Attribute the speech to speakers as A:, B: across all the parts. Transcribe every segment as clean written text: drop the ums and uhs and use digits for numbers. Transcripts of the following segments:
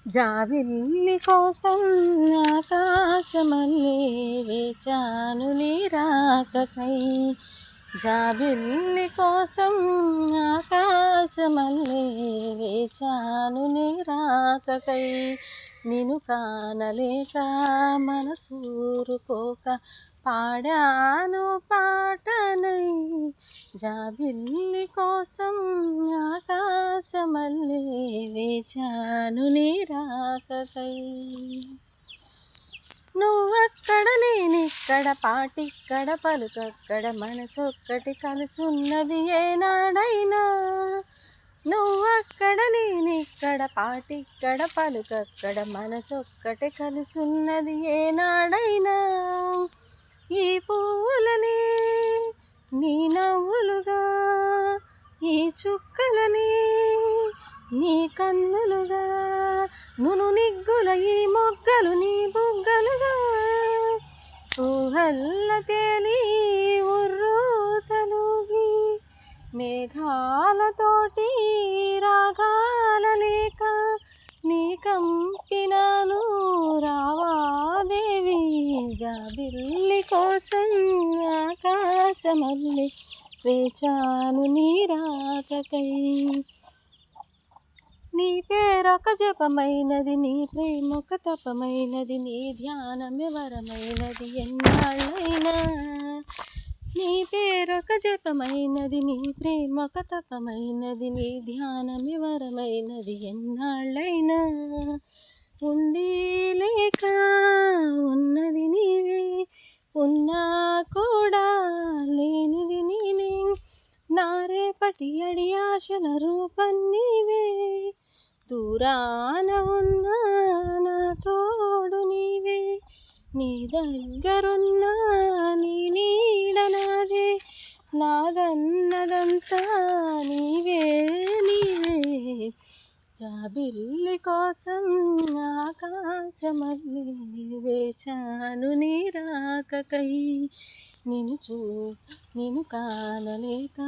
A: జాబిల్లి కోసం ఆకాశమల్లే వేచాను నీ రాకకై. జాబిల్లి కోసం ఆకాశమల్లే వేచాను నీ రాకకై. నిన్ను కానలేక మనసూరుకోక పాడాను పాటనై. జాబిల్లి కోసం ఆకాశమల్లే వేచాను నీ రాకకై. నువ్వక్కడ నేనిక్కడ పాటిక్కడ పలుకక్కడ మనసొక్కటి కలుసున్నది ఏనాడైనా. నువ్వక్కడ నేనిక్కడ పాటిక్కడ పలుకక్కడ మనసొక్కటి కలుసున్నది ఏనాడైనా. ఈ పూలనే నీ నవ్వులుగా, ఈ చుక్కలని నీ కన్నులుగా, నును నిగ్గుల ఈ మొగ్గలు నీ బుగ్గలుగా. ఊహల్ల తేలి ఉర్రూ తలూగి మేఘాలతోటి రాగాల లేక నీ కంపినాను రావాదేవి. జాబిల్లి కోసం ఆకాశమల్లే వేచాను నీ రాకకై. నీ పేరొక జపమైనది, నీ ప్రేమొక తపమైనది, నీ ధ్యానమే వరమైనది ఎన్నాళ్ళైనా. నీ పేరొక జపమైనది, నీ ప్రేమొక తపమైనది, నీ ధ్యానమే వరమైనది ఎన్నాళ్ళైనా. ఉండి లేక ఉన్నది నీవే, ఉన్నా కూడా లేనిది నేనే. నా రేపటి అడి ఆశల రూపం నీవే, దూరాన ఉన్నా నా తోడు నీవే. నీ దగ్గరున్నా నీ నీడ నాదే, నాదన్నదంతా నీవే నీవే. జాబిల్లి కోసం ఆకాశమల్లే వేచాను నీ రాకకై. నిన్ను కానలేక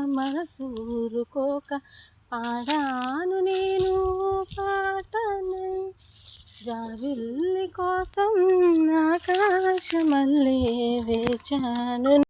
A: మనసూరుకోక పాడాను నేను పాటనై. జాబిల్లి కోసం ఆకాశమల్లే వేచాను.